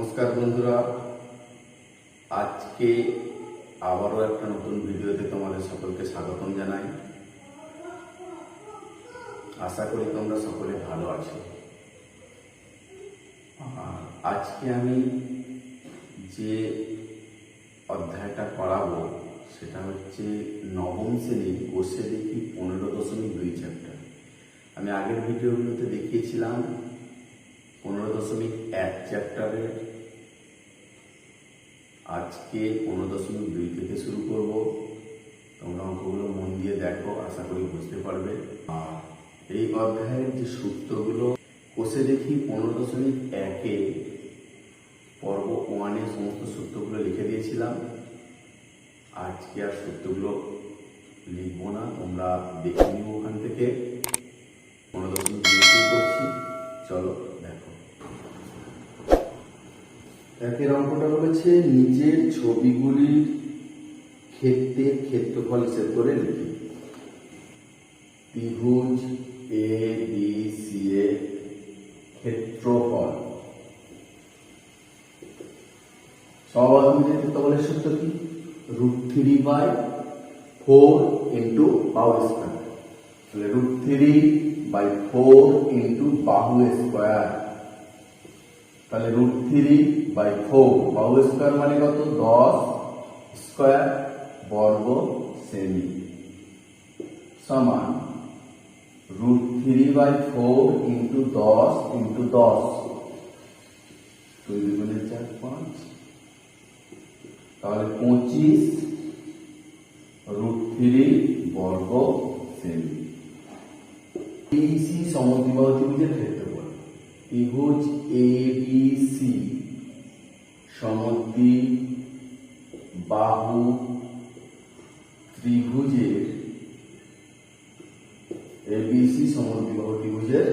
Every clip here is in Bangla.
নমস্কার বন্ধুরা, আজকে আবারও একটা নতুন ভিডিওতে তোমাদের সকলকে স্বাগতম জানাই। আশা করি তোমরা সকলে ভালো আছো। আজকে আমি যে অধ্যায়টা করাবো সেটা হচ্ছে নবম শ্রেণীর কোষে দেখি 15.2 চ্যাপ্টার। আমি আগের ভিডিওগুলোতে দেখিয়েছিলাম 15.1 চ্যাপ্টারের। আজকে 15.2 থেকে শুরু করব। তোমরা অঙ্কগুলো মন দিয়ে দেখো, আশা করি বুঝতে পারবে। আর এই অধ্যায়ের যে সূত্রগুলো কোষে দেখি 15.1 পর্ব 1 সমস্ত সূত্রগুলো লিখে দিয়েছিলাম। আজকে আর সূত্রগুলো লিখবো না, তোমরা দেখে নিও ওখান থেকে। 15.2 করছি, চলো দেখো। একের অঙ্কটা বলেছে নিচের ছবিগুলির ক্ষেত্রের ক্ষেত্রফল হিসেব করে লিখি। ত্রিভুজ এ বি সি এর ক্ষেত্রফল। সমবাহুদের ক্ষেত্রফলের সূত্র কি? √3/4 ইন্টু বাহু স্কয়ার। তাহলে √3/4 ইন্টু বাহু স্কয়ার। তাহলে √3/4 বাহু স্কয়ার মানে কত? 10 স্কয়ার বর্গ সেমি সমান √3/4 ইন্টু 10 ইন্টু 10, 2 × 4 = 5। তাহলে 25 √3 বর্গ সেমি। ABC সমদ্বিবাহু ত্রিভুজের ক্ষেত্রফল। ত্রিভুজ ABC সমদ্বিবাহু ত্রিভুজের ABC সমদ্বিবাহু ত্রিভুজের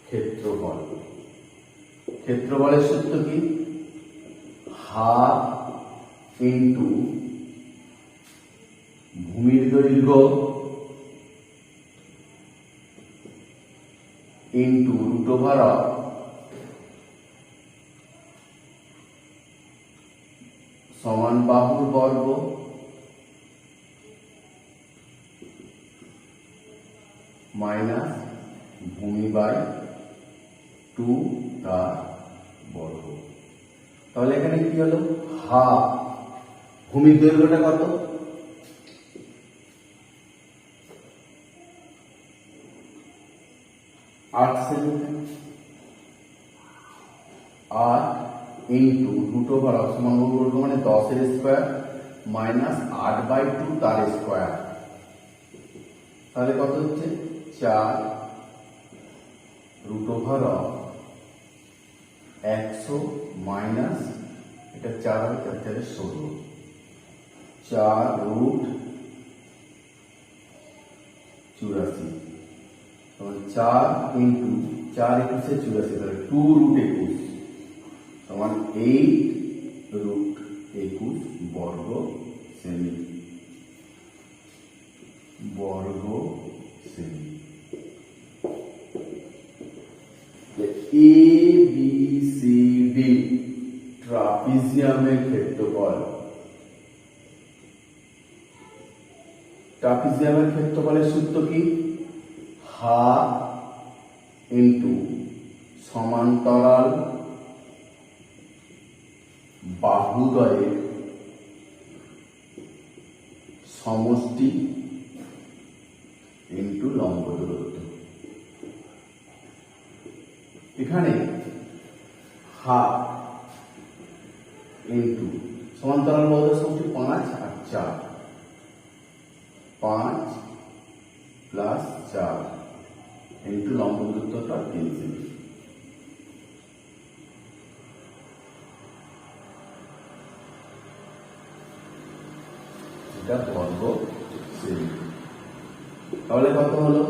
ক্ষেত্রফল। ক্ষেত্রফলের সূত্র কি? হাফ ইন্টু ভূমির দৈর্ঘ্য ইন্টু √, সমান বাহুর বর্গ মাইনাস ভূমি/2 তার বর্গ। তাহলে এখানে কি হলো? হাফ। ভূমির দৈর্ঘ্যটা কত? 8 সেন্টিমিটার। 8 ইন্টু √, সমান বর্গ মানে 10 এর স্কয়ার মাইনাস 8/2 তার স্কয়ার। তাহলে কত হচ্ছে? 4 √100 মাইনাস এটা 4 হবে, 4 × 16, 4 √84 সমান 4 ইন্টু 4 × 84, তাহলে 2 √21 সমান 8 √21 বর্গ সেমি। বর্গ সেমি। ABCD ট্রাপিজিয়ামের ক্ষেত্রফল। ট্রাপিজিয়ামের ক্ষেত্রফলের সূত্র কি? হাফ ইন্টু সমান্তরাল বাহুদ্বয়ের সমষ্টি ইন্টু লম্ব দূরত্ব। এখানে হাফ ইন্টু সমান্তরাল বাহুদ্বয়ের সমষ্টি 5 আর 4, 5 + 4 ইন্টু লম্ব দূরত্বটা 3 সেমি। এটা বর্গ সেমি। তাহলে কত হলো?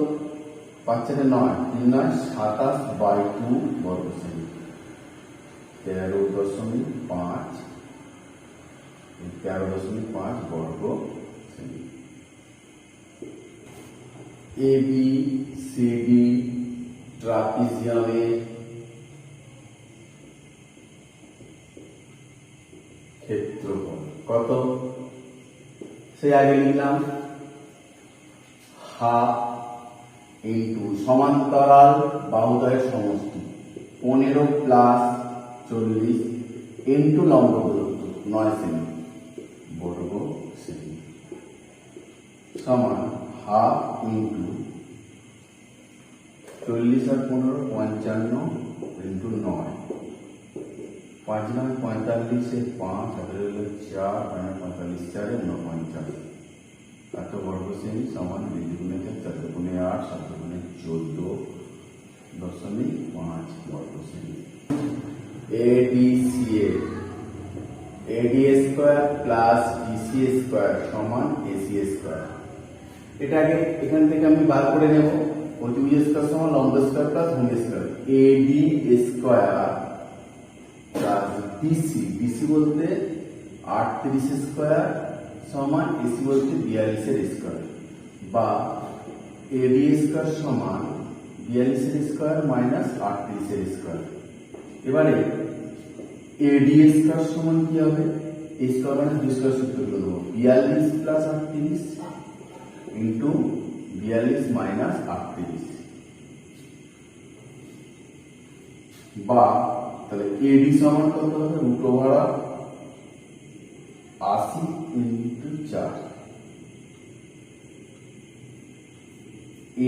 5 × 9, 3 × 9 27/2 বর্গ সেমি। 13.5 13.5 বর্গ সেমি। ABCD ট্রাপিজিয়ামের ক্ষেত্রফল কত, সেই আগে লিখলাম হাফ ইন্টু সমান্তরাল বাহুদ্বয়ের সমষ্টি 15 প্লাস 40 ইন্টু লম্ব দূরত্ব 9 সেমি বর্গ সেমি সমান হাফ ইন্টু 40 আর 15 55 ইন্টু 9 5 9 45 5 4 45 4 49 এত বর্গ সেমি সমান 2 গুণে 4 গুণে 8 7 গুণে 14.5 বর্গ semi. ADCA ADA square plus BCA square সমান ACA স্কয়ার। এটাকে এখান থেকে আমি বার করে নেব। অতিভুজ স্কয়ার সমান লম্ব স্কয়ার প্লাস ভূমি square. AD square plus BC বলতে 38 স্কয়ার সমান AC বলতে 42 এর স্কয়ার বা AD স্কয়ার সমান 42 এর স্কয়ার মাইনাস 38 এর স্কয়ার। এবারে AD স্কয়ার সমান কি হবে, a square minus b square সূত্র করব 42 প্লাস 38 ইনটু 42 মাইনাস 38 বা তাহলে AD সমান কত হবে রুট ওভার 80 ইনটু 4।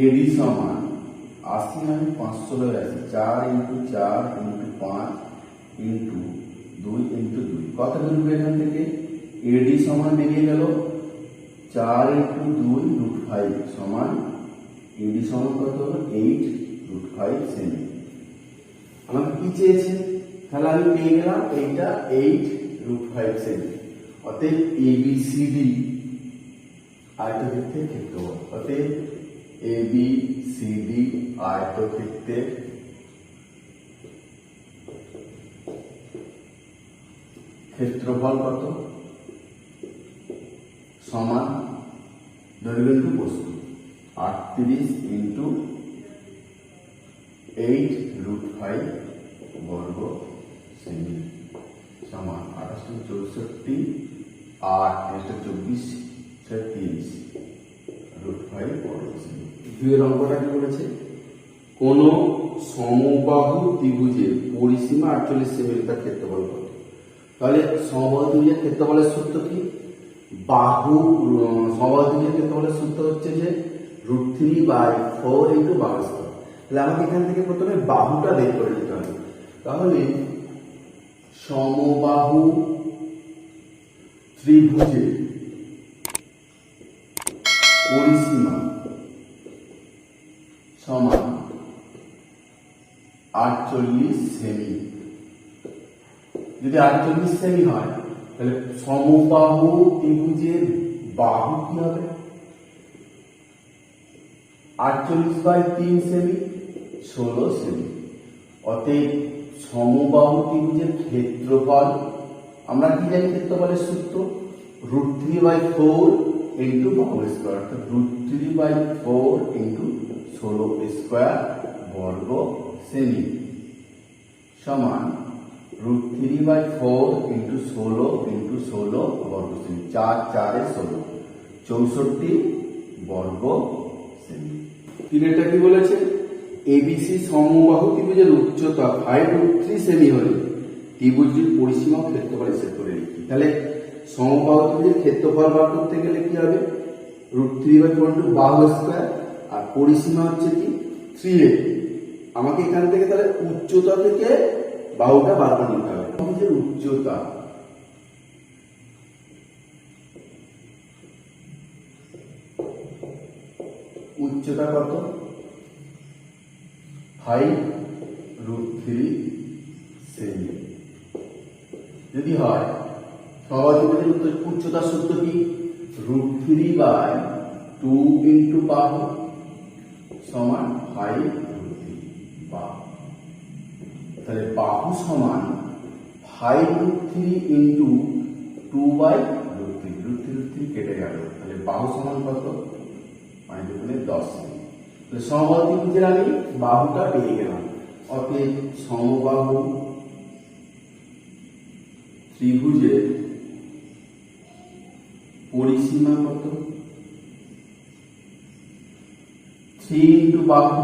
AD সমান 80 মানে 516 আছে 4 ইনটু 4 ইনটু 5 ইনটু 2 ইনটু 2 কত বেরোবে এখান থেকে AD সমান বেরিয়ে গেল 4 ইনটু 2 রুট 5 সমান AD সমান কত হলো 8 রুট 5 সেমি। আমাকে কি চেয়েছে, তাহলে আমি পেয়ে গেলাম এইটা 8 রুট 5 সেমি। অতএব ABCD আয়তক্ষেত্রের ক্ষেত্রফল, অতএব ABCD আয়তক্ষেত্রের ক্ষেত্রফল কত সমান দৈর্ঘ্য ইন্টু প্রস্থ 38 ইন্টু 8 রুট 5 বর্গ সেমি সমান 28 64 24 30 রুট 5 বর্গ সেমি। দুইয়ের অঙ্কটা কি বলেছে, কোন সমবাহু ত্রিভুজের পরিসীমা 48 সেমি তার ক্ষেত্রফল কত। তাহলে সমবাহু ত্রিভুজের ক্ষেত্রফলের সূত্র কি, সমবাহু ত্রিভুজের ক্ষেত্রফলের সূত্র হচ্ছে যে √3/4 ইন্টু বাহু স্কয়ার। তাহলে আমাকে এখান থেকে প্রথমে বাহুটা বের করে নিতে হবে। তাহলে সমবাহু ত্রিভুজের পরিসীমা সমান 48 সেমি। যদি 48 সেমি হয় তাহলে সমবাহু ত্রিভুজের বাহু কি হবে 48/3 সেমি 16 সেমি। অতএব সমবাহু ত্রিভুজের ক্ষেত্রফল আমরা কি জানি, ক্ষেত্রফলের সূত্র √3/4 ইন্টু বাহু স্কয়ার, অর্থাৎ √3/4 ইন্টু 16 স্কয়ার বর্গ সেমি সমান √3/4 ইন্টু 16 ইন্টু 16 বর্গ সেমি 4 4 16 64 বর্গ সেমি। তিনটা কি বলেছে, ABC সমবাহু ত্রিভুজের উচ্চতা 5√3 সেমি হলে ত্রিভুজটির পরিসীমা ক্ষেত্রফল হিসেব করে লিখি। তাহলে সমবাহু ত্রিভুজের ক্ষেত্রফল বার করতে গেলে কি হবে, √3/4 ইন্টু বাহু স্কয়ার আর পরিসীমা হচ্ছে কি 3a। আমাকে এখান থেকে তাহলে উচ্চতা থেকে বাহুটা বার করে নিতে হবে। ত্রিভুজের উচ্চতা কত 5√3 সেমি। যদি হয় সমবাহু ত্রিভুজের উচ্চতার সূত্র কি √3/2 ইন্টু বাহু সমান 5√3 বাহু। তাহলে বাহু সমান 5√3 ইন্টু 2/√3, √3 কেটে গেল, তাহলে বাহু সমান কত 5×10 সেমি। তাহলে সমবাহু ত্রিভুজের আমি বাহুটা পেয়ে গেলাম। অতএব সমবাহু ত্রিভুজের পরিসীমা কত? 3 ইন্টু বাহু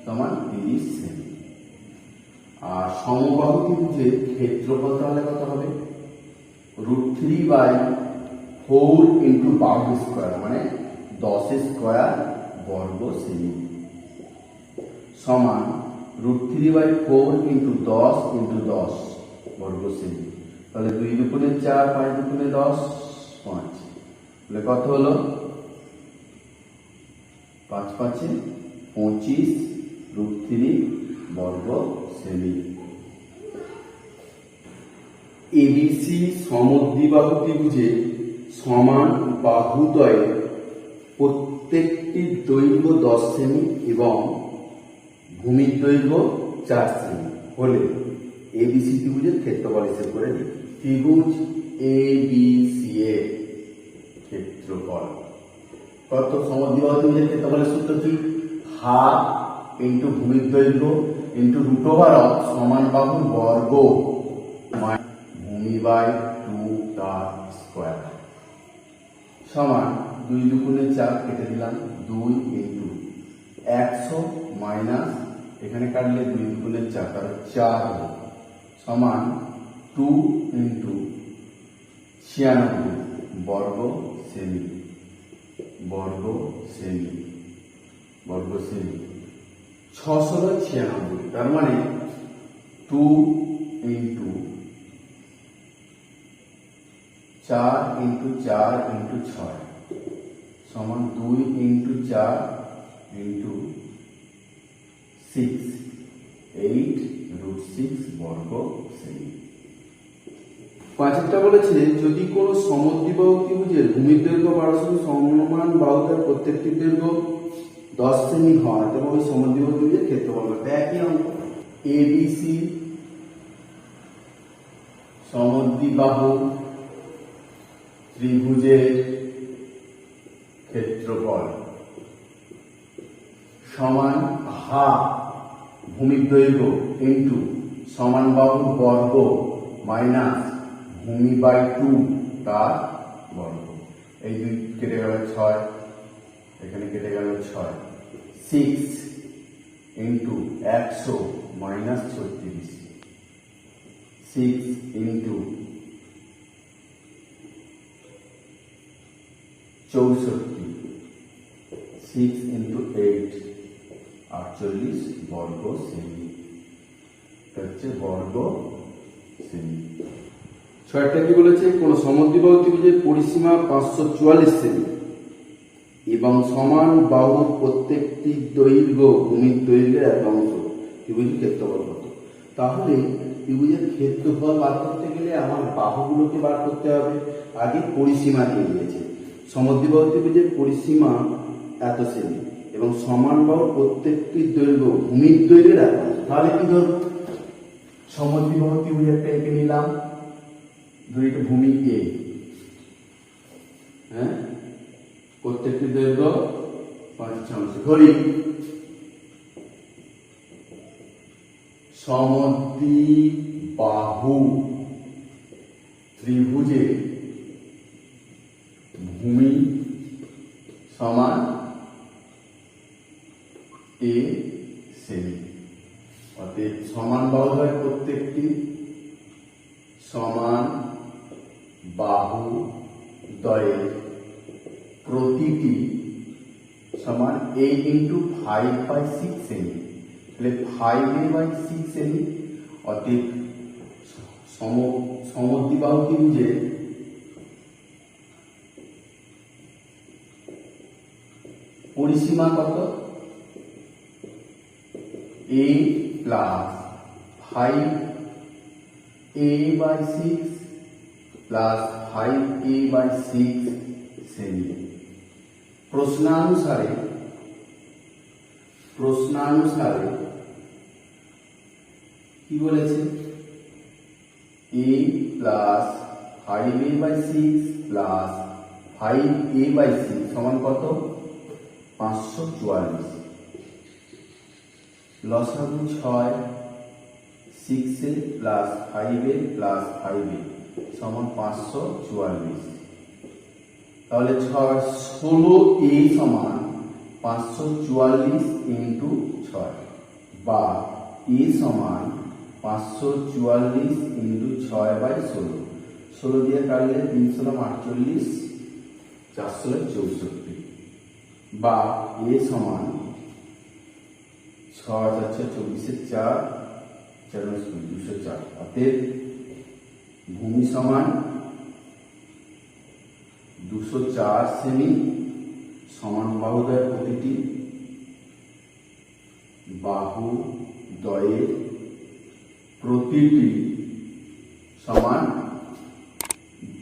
সমান 30 সেমি। আর সমবাহু ত্রিভুজের ক্ষেত্রফল তাহলে কত হবে? √3/4 ইন্টু বাহু স্কোয়ার মানে 10 স্কোয়ার বর্গ সেমি সমান √3/4 ইন্টু 10 ইন্টু 10 বর্গ সেমি। তাহলে 2 দুগুণে 4, 5 দুগুণে 10, 5। তাহলে কত হলো? 5 5 25 √3 বর্গ সেমি। এবিসি সমদ্বিবাহু ত্রিভুজে সমান বাহুদ্বয়ের প্রত্যেকটি দৈর্ঘ্য 10 সেমি এবং ভূমির দৈর্ঘ্য 4 সেমি হলে এবিসি ত্রিভুজের ক্ষেত্রফল হিসেব করে দিই। ত্রিভুজ এবিসি এর ক্ষেত্রফল কত? সমদ্বিবাহু ত্রিভুজের ক্ষেত্রফলের সূত্র কি? হাফ ইন্টু ভূমির দৈর্ঘ্য ইন্টু √ওভার সমান বাহুর বর্গ ভূমি বাই 2 তার স্কোয়ার সমান 2 দুগুণে 4 কেটে দিলাম 2 ইন্টু 100 মাইনাস এখানে কাটলে 2 দুগুণে 4 তার 4 সমান 2 ইন্টু 96 বর্গ সেমি বর্গ সেমি বর্গ সেমি 696। তার মানে 2 ইন্টু 4 ইন্টু 4 ইন্টু 6 সমান 2 ইন্টু 4 ইন্টু 6 8 √6 বর্গ সেমি। পাঁচটা বলেছে যদি কোনো সমদ্বিবাহু ত্রিভুজের ভূমির দৈর্ঘ্য 12 সমান বাহুদের প্রত্যেকটি দৈর্ঘ্য 10 সেমি হয় তবে ওই সমদ্বিবাহু ত্রিভুজের ক্ষেত্রফল কত? একই অঙ্ক। এবিসি সমদ্বিবাহু ত্রিভুজের ক্ষেত্রফল সমান হাফ ভূমির দৈর্ঘ্য ইন্টু সমান বাহুর বর্গ মাইনাস ভূমি বাই 2 তার বর্গ। এই 2 কেটে গেল 6, এখানে কেটে গেল 6, 6 ইন্টু 100 মাইনাস 36, 6 ইন্টু 64, 6 ইন্টু 8 48 বর্গ সেমি হচ্ছে বর্গ সেমি। ছয়টা কি বলেছে? কোন সমদ্বিবাহু ত্রিভুজের পরিসীমা 544 সেমি এবং সমান বাহু প্রত্যেকটি দৈর্ঘ্য ভূমির দৈর্ঘ্যের এক অংশ। ত্রিভুজের ক্ষেত্রফল কত? তাহলে ত্রিভুজের ক্ষেত্রফল বার করতে গেলে আমার বাহুগুলোকে বার করতে হবে। আগে পরিসীমা দিয়ে দিয়েছে। সমদ্বিবাহু ত্রিভুজের পরিসীমা এত সেমি এবং সমান বাহুর প্রত্যেকটি দৈর্ঘ্য ভূমির দৈর্ঘ্যের এক অংশ। তাহলে কি ধর সমদ্বিবাহু ত্রিভুজ একটা এঁকে নিলাম, ধরি এটা ভূমি এ, হ্যাঁ, প্রত্যেকটি দৈর্ঘ্য 5 ধরি সমদ্বিবাহু ত্রিভুজে ভূমি সমান এ সেমি। অতএব সমান বাহু হয় প্রত্যেকটি সমান বাহু দ্বয়ের প্রতিটি সমান a ইন্টু 5/6 সেমি। তাহলে 5a/6 সেমি। অতএব সমদ্বিবাহু ত্রিভুজে পরিসীমা কত? a plus 5a/6 plus 5a/6 সেমি। প্রশ্নানুসারে কি বলেছে? a plus 5a/6 plus 5a/6 সমান কত? 544। লসাগু 6 6a plus 5a plus 5a সমান 544। তাহলে 16a সমান 544 ইন্টু 6 বা a সমান 544 ইন্টু 6/16। 16 দিয়ে কাটলে 348, 464 বা a সমান 6 4 24 4 4 204। অতএব ভূমি সমান 204 সেমি। সমান বাহুদ্বয়ের প্রতিটি বাহু দ্বয়ের প্রতিটি সমান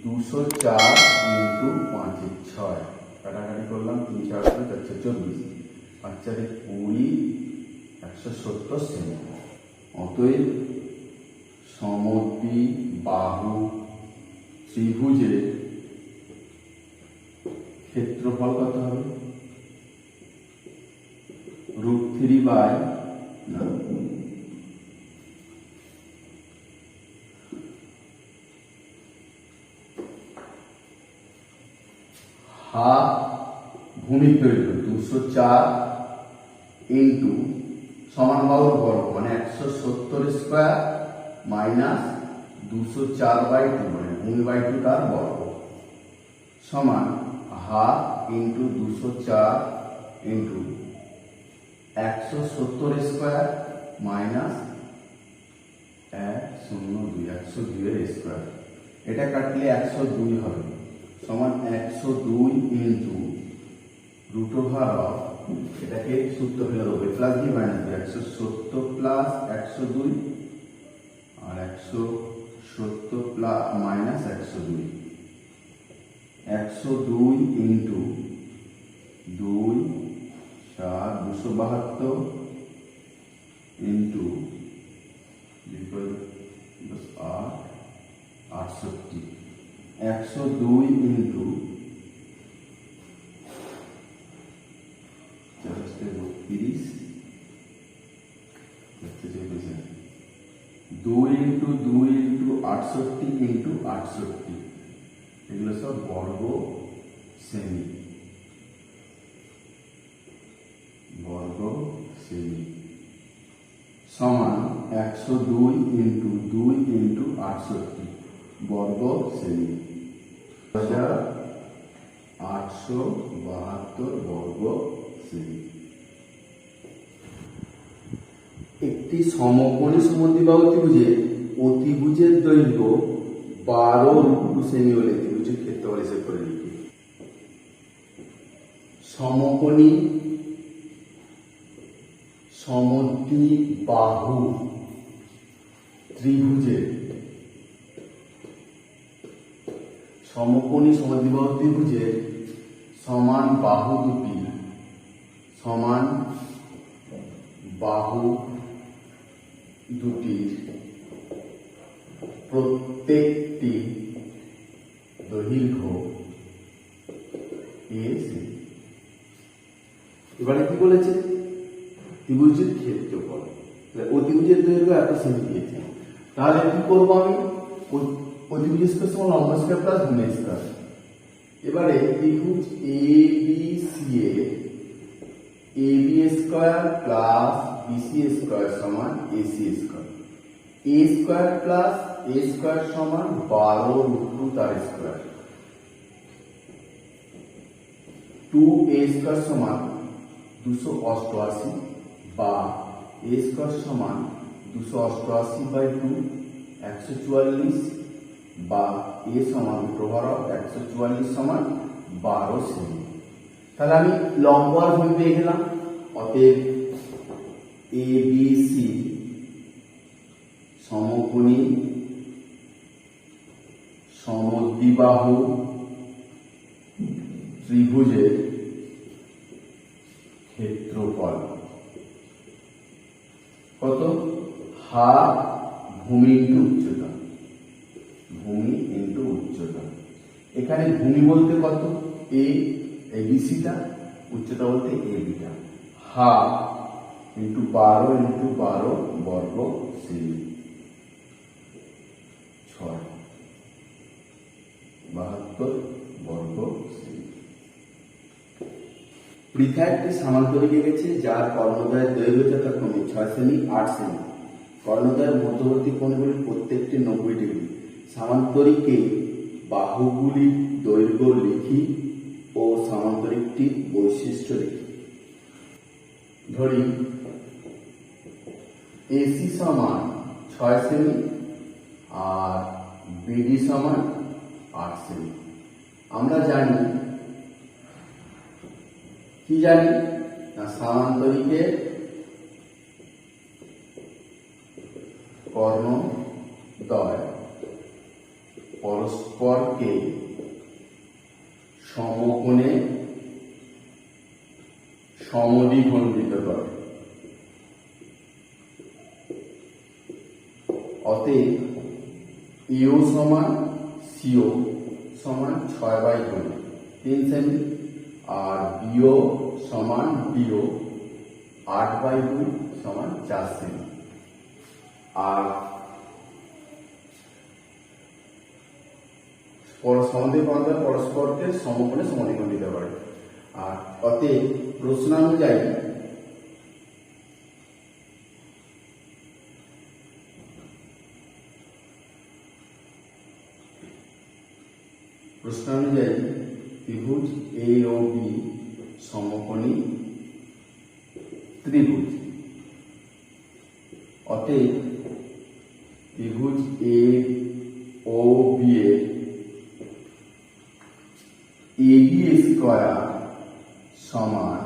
204 ইন্টু 5 6। কাটাকাটি করলাম 3 4 24, 5 4 20, 170 সেমি। অতএব সমদ্বি বাহু ত্রিভুজের ক্ষেত্রফল কত হবে? হাফ ভূমির দৈর্ঘ্য 204 ইন্টু সমান বাহুর বর্গ মানে 170 স্কোয়ার মাইনাস 204/2 মানে ভূমি/2 তার বর্গ সমান half into 204 into 170 square minus 102 এর স্কোয়ার। এটা কাটলে 102 হবে সমান 102 ইন্টু রুট ওভার অফ, এটাকে সূত্র ফেলে দেবো প্লাস দিয়ে মাইনাস দিয়ে 170 প্লাস 102 আর 170 plus minus 102। 102 into 2 4 272 into 8 68। 102 into 32 2 into 2 into 68 into 68, এগুলো সব বর্গ সেমি। সমান 102 ইন্টু 2 ইন্টু 68 বর্গ সেমি 1872 বর্গ সেমি। একটি সমকোণী সমদ্বিবাহু ত্রিভুজের অতিভুজের দৈর্ঘ্য 12 সেমি হলে ত্রিভুজের ক্ষেত্রফল হিসেব করে লিখি। সমকোণী সমদ্বিবাহু ত্রিভুজের সমান বাহু দুটির প্রত্যেকটি দৈর্ঘ্য এবারে কি বলেছে? ত্রিভুজের ক্ষেত্রফল। অতিভুজের দৈর্ঘ্য এত সেমি দিয়েছে, তাহলে কি করবো আমি? অতিভুজ স্কয়ার সমান লম্ব স্কয়ার প্লাস ভূমি স্কয়ার। এবারে ত্রিভুজ ABC এর AB square plus BC square সমান AC square. A square plus A square সমান 12 তার স্কয়ার। 2A স্কয়ার সমান 288 বা A স্কয়ার সমান 288/2 144 বা A সমান প্রভার 144 সমান 12 সেমি। তাহলে আমি লম্ব আর ভূমি পেয়ে গেলাম। অতএব ABC সমকোণী সমদ্বিবাহু ত্রিভুজের ক্ষেত্রফল কত? হাফ ভূমি ইন্টু উচ্চতা। এখানে ভূমি বলতে কত? ABCটা, উচ্চতা বলতে ABটা। হাফ ইন্টু 12 ইন্টু 12 বর্গ সেমি 6 72 বর্গ সেমি। পৃথা একটি সামান্তরিক এঁকেছে যার কর্ণদ্বয়ের দৈর্ঘ্য যথাক্রমে 6 সেমি 8 সেমি। কর্ণদ্বয়ের মধ্যবর্তী কোণগুলির প্রত্যেকটি 90 ডিগ্রি। সামান্তরিকে বাহুগুলির দৈর্ঘ্য লিখি ও সামান্তরিকটির বৈশিষ্ট্য লিখি। ধরি এসি সমান 6 সেমি আর বিডি সমান 8 সেমি। আমরা জানি কি জানি না, সামান্তরিকের কর্ণদ্বয় পরস্পরকে সমকোণে সমদ্বিখণ্ডিত করে। অতএব এও সমান সিও সমান 6/2 3 সেমি আর বিও সমান বিও 8/2 সমান 4 সেমি। আর পরস্পরকে সমকোণে সমদ্বিখণ্ডিত করে। আর অতএব প্রশ্নানুযায়ী ত্রিভুজ এ ও বি সমকোণী ত্রিভুজ। অতএব ত্রিভুজ এ ও বি এর এবি স্কয়ার সমান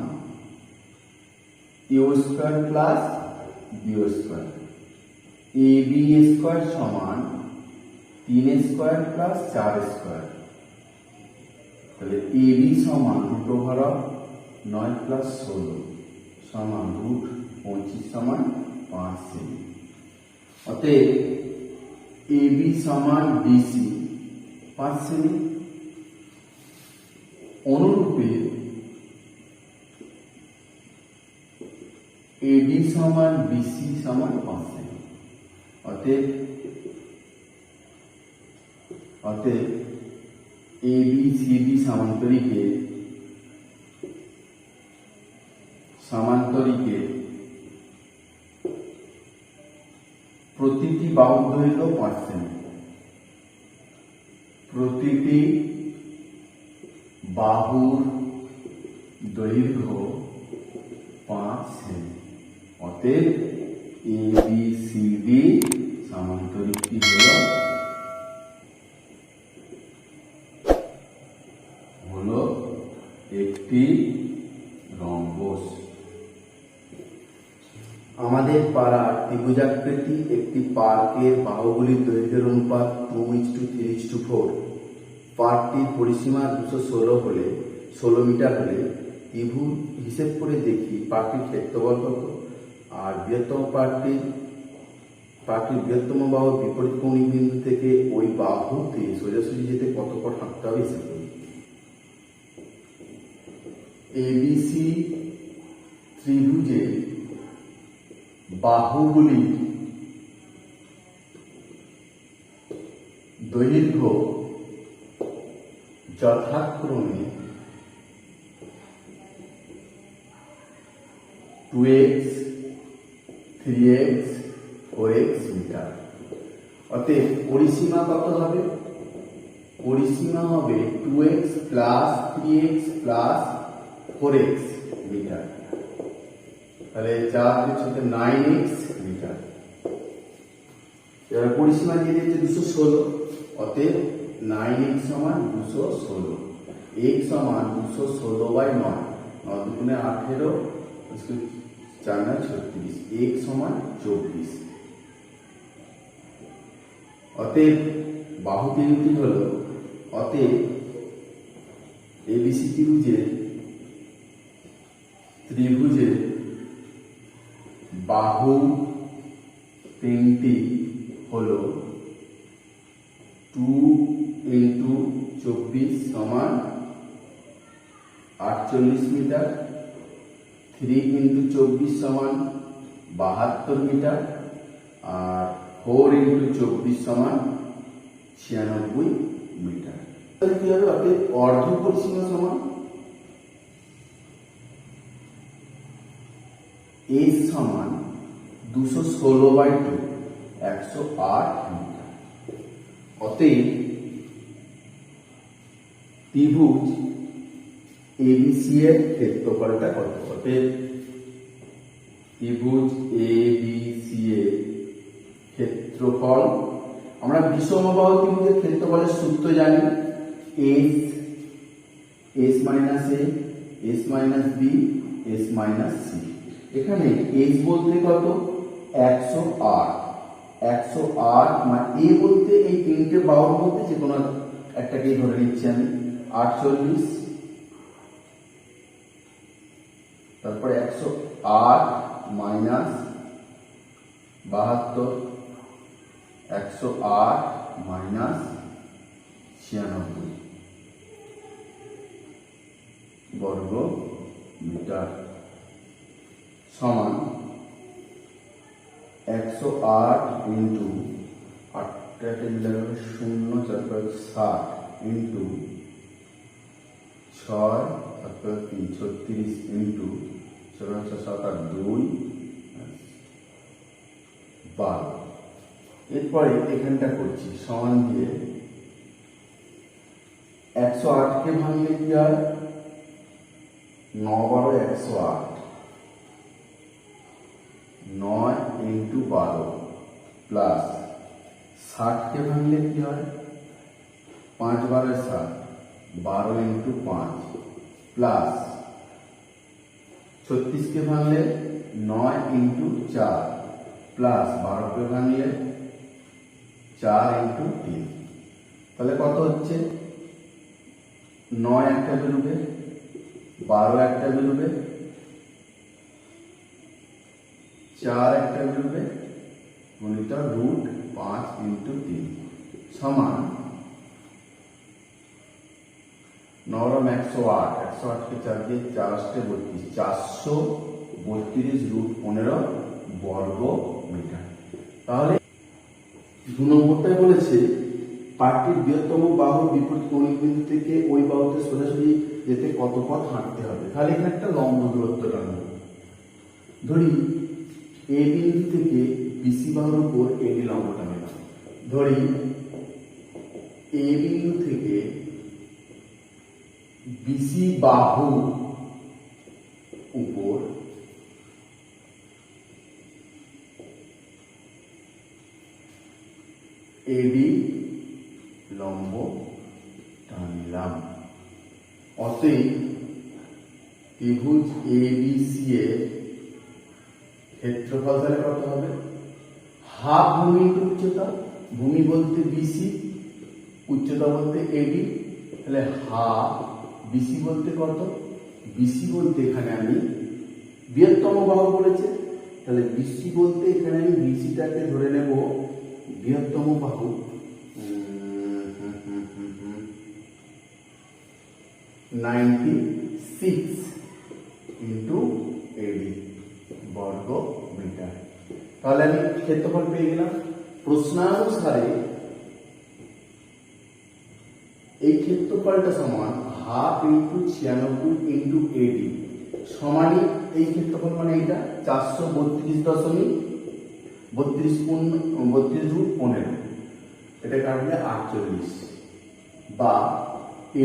AO square plus BO square. AB square সমান 3 স্কয়ার প্লাস 4 স্কয়ার। তাহলে এবি সমান √9 প্লাস 16 সমান √25 সমান 5 সেমি। অতএব এবি সমান বিসি 5 সেমি। অনুরূপে এডি সমান বিসি সমান 5 সেমি। অতএব এবিসিডি সামান্তরিকে প্রতিটি বাহুর দৈর্ঘ্য 5 সেমি। প্রতিটি বাহুর দৈর্ঘ্য 5 সেমি। অতএব এবিসিডি সামান্তরিকটি হলো একটি রম্বস। আমাদের পাড়ার ত্রিভুজাকৃতি একটি পার্কের বাহুগুলির দৈর্ঘ্যের অনুপাত 2:3:4। পার্কটির পরিসীমা 216 মিটার হলে ত্রিভুজ হিসেব করে দেখি পার্কটির ক্ষেত্রফল কত। আর পার্কটির বৃহত্তম বাহুর বিপরীত কৌণিক বিন্দু থেকে ওই বাহুতে সোজাসুজি যেতে কত পথ হাঁটতে হবে হিসেব করি। এবিসি ত্রিভুজের বাহুগুলির দৈর্ঘ্য যথাক্রমে 2x, 3x, 4x মিটার। অতএব পরিসীমা কত হবে? পরিসীমা হবে 2x plus 3x plus 4x metre. তাহলে 4 হচ্ছে 9x মিটার। এবার পরিসীমা দিয়ে দিয়েছে 216। অতএব 9x সমান 216, x সমান 216/9, 9 × 18, 4 × 36, x সমান 24। অতএব বাহু বিন্দুটি হলো, অতএব এবিসি ত্রিভুজের বাহু তিনটি হলো 2 × 24 সমান 48 মিটার, 3 × 24 সমান 72 মিটার, আর 4 × 24 সমান 96 মিটার। তাহলে কি হবে? অর্ধ পরিসীমা সমান এস সমান 216/2, 108 মিটার। অতএব ত্রিভুজ এবিসি এর ক্ষেত্রফলটা কত? অতএব ত্রিভুজ এবিসি এর ক্ষেত্রফল, আমরা বিষমবাহু ত্রিভুজের ক্ষেত্রফলের সূত্র জানি, S minus A, S minus B, S minus C. এখানে এস বলতে কত? 108। 108 মানে এ বলতে এই তিনটে বাহুর মধ্যে যে কোনো একটাকেই ধরে নিচ্ছি আমি, 48, তারপরে 108 মাইনাস 72, 108 মাইনাস 96 বর্গ মিটার সমান 108 ইন্টু 8 0 4 60 ইন্টু 6 4 3 36 ইন্টু 4 7 8 2 12। এরপরে এখানটা করছি সমান দিয়ে 108 কে ভাঙলে কি হয়? 9 12 108, 9 ইন্টু 12 প্লাস 60 কে ভাঙলে কি হয়? 5 12 60, 12 ইন্টু 5 প্লাস 36 কে ভাঙলে 9 ইন্টু 4 প্লাস 12 কে ভাঙলে 4 ইন্টু 3। তাহলে কত হচ্ছে? 9 একটা বেরোবে, 12 একটা বেরোবে, 4 একটা বেরোবে, গুণিত √5 ইন্টু 3 সমান 9 108, 108 কে 4 দিয়ে 4 আসতে 32, 432 √15 বর্গ মিটার। তাহলে 2 নম্বরটায় বলেছে পাঠটির বৃহত্তম বাহু বিপরীত কৌণিক বিন্দু থেকে ওই বাহুতে সোজাসুজি যেতে কত পথ হাঁটতে হবে। তাহলে এখানে একটা লম্ব দূরত্ব টানব। ধরি এ বিন্দু থেকে বিসি বাহুর উপর এডি লম্ব টানলাম। ধরি এ বিন্দু থেকে বিসি বাহু উপর এডি লম্ব টানলাম। অতএব ত্রিভুজ এবিসি এর ক্ষেত্রফল তাহলে কত হবে? হাফ ভূমি ইন্টু উচ্চতা, ভূমি বলতে বিসি, উচ্চতা বলতে এডি, তাহলে হাফ বিসি বলতে কত? বিসি বলতে এখানে আমি বৃহত্তম বাহু বলেছে, তাহলে বিসি বলতে এখানে আমি বিসিটাকে ধরে নেব বৃহত্তম বাহু, 96 ইন্টু এডি বর্গ মিটার। তাহলে আমি ক্ষেত্রফল পেয়ে গেলাম। প্রশ্নানুসারে এই ক্ষেত্রফলটা সমান হাফ ইন্টু 96 ইন্টু এডি সমানই এই ক্ষেত্রফল, মানে এটা 432.32 এটা কাটলে 48 বা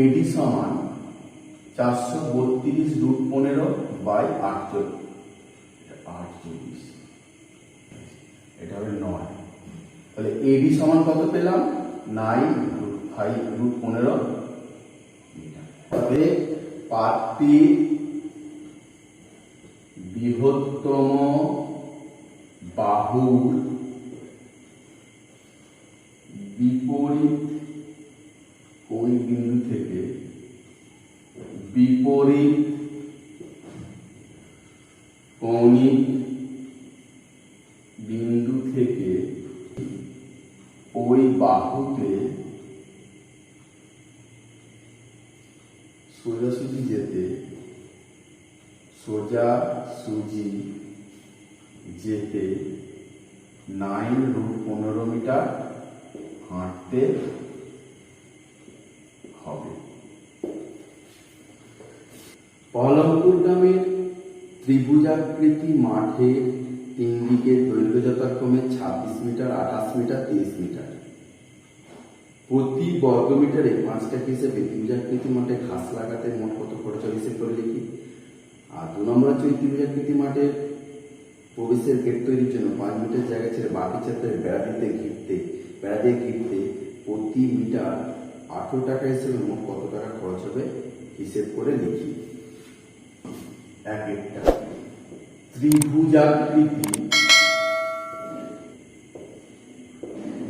এডি সমান 432√15/48, এটা হবে 9। তাহলে এডি সমান কত পেলাম? 9√5√15 মিটার। তবে পাঠটি বৃহত্তম বাহুর বিপরীত ওই বিন্দু থেকে বিপরীত কৌণিক বিন্দু থেকে ওই বাহুতে সোজাসুজি যেতে যেতে 9√15 মিটার হাঁটতে হবে। বহরমপুর গ্রামের ত্রিভুজাকৃতি মাঠের তিন দিকের দৈর্ঘ্য যথাক্রমে 26 মিটার, 28 মিটার, 30 মিটার। প্রতি বর্গমিটারে 5 টাকা হিসেবে ত্রিভুজাকৃতি মাঠে ঘাস লাগাতে মোট কত খরচ হবে হিসেব করে লিখি। আর 2 নম্বর হচ্ছে ওই ত্রিভুজাকৃতি মাঠের প্রবেশের গেট তৈরির জন্য 5 মিটার জায়গা ছেড়ে বাকি ক্ষেত্রে বেড়া দিয়ে ঘিরতে প্রতি মিটার 18 টাকা হিসেবে মোট কত টাকা খরচ হবে হিসেব করে লিখি। এক একটা ত্রিভুজাকৃতি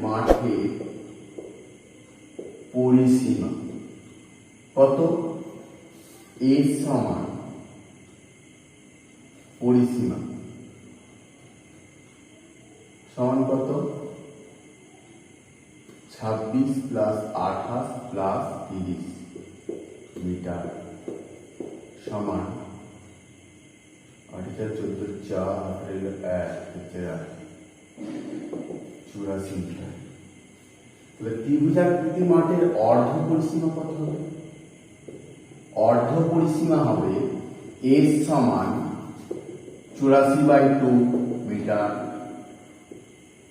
মাঠের পরিসীমা কত? এ সমান পরিসীমা সমান কত? 26 প্লাস 28 প্লাস 30 মিটার সমান 8 14 4 84 মিটার। তাহলে ত্রিভুজাকৃতি মাঠের অর্ধ পরিসীমা কত হবে? অর্ধ পরিসীমা হবে এ সমান 84/2 মিটার,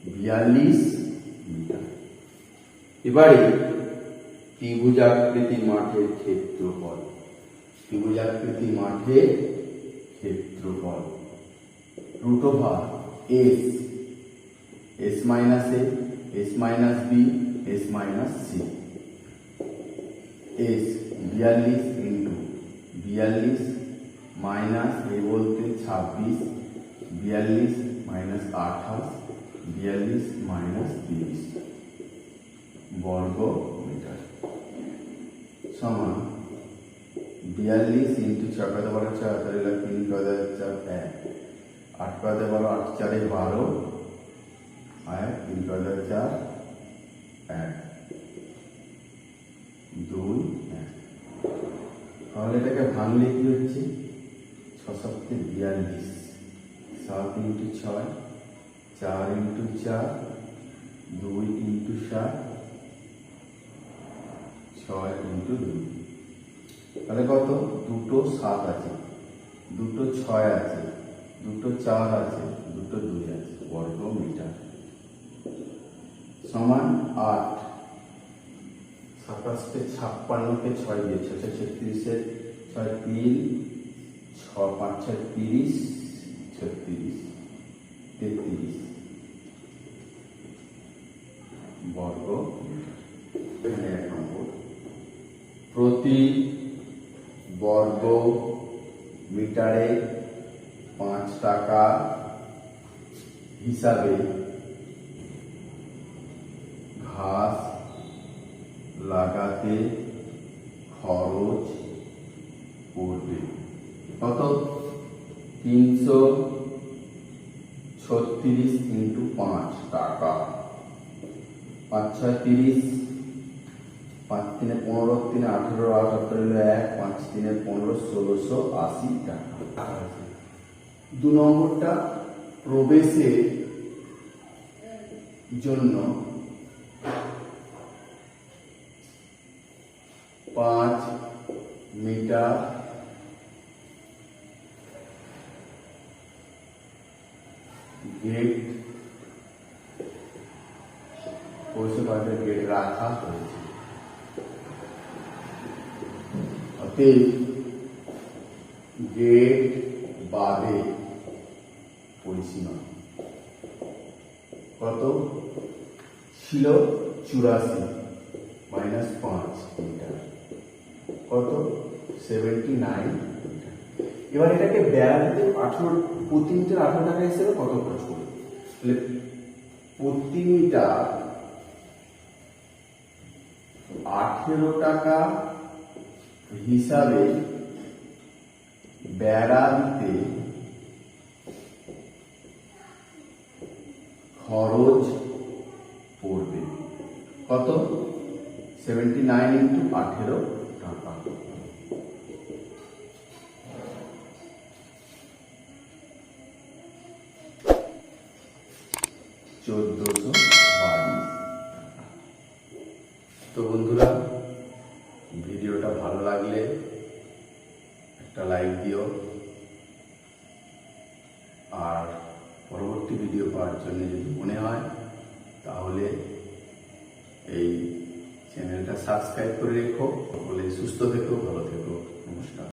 42 মিটার। এবারে ত্রিভুজাকৃতি মাঠের ক্ষেত্রফল। ত্রিভুজাকৃতি মাঠের ক্ষেত্রফল root over S, S minus A, S minus B, S minus C. S 42 into 42 minus A বলতে 26, 42 মাইনাস 28, 42 মাইনাস 30 বর্গ মিটার সমান 42 ইন্টু 6 × 12 4 3 × 4 1 8 × 12 8 4 12 আর 3 × 4 1 2 1। তাহলে এটাকে ভাঙলে কি হচ্ছে? 6 × 7 42, 7 ইন্টু 6 4 ইন্টু 4 2 ইন্টু 7 6 ইন্টু 2। তাহলে কত? দুটো 7 আছে, দুটো 6 আছে, দুটো 4 আছে, দুটো 2 আছে বর্গ মিটার সমান 8। 27 কে 56 কে 6 দিয়ে 6 36 এর 6 3 6 5 6 30 36 33 বর্গ মিটার। এক নম্বর প্রতি বর্গ মিটারে 5 টাকা হিসাবে ঘাস লাগাতে খরচ পড়বে কত? 336 ইন্টু 5 টাকা। 5 6 30, 5 3 15, 3 18 8 1, 5 3 15 1680 টাকা। 2 নম্বরটা প্রবেশের জন্য 5 মিটার গেট গেট রাখা হয়েছে। অতএব গেট বাদে পরিসীমা কত ছিল? 84 মাইনাস 5 মিটার কত? 79 মিটার। এবার এটাকে বেড়া দিতে 18 প্রতি মিটার 18 টাকা হিসেবে কত খরচ করবে? তাহলে প্রতি মিটার 18 টাকা হিসাবে বেড়া দিতে খরচ পড়বে কত? 79 ইন্টু 18 টাকা। তো বন্ধুরা, ভিডিওটা ভালো লাগলে একটা লাইক দিও, আর পরবর্তী ভিডিও পাওয়ার জন্য যদি মনে হয় তাহলে এই চ্যানেলটা সাবস্ক্রাইব করে রেখো। সকলে সুস্থ থেকো, ভালো থেকো। নমস্কার।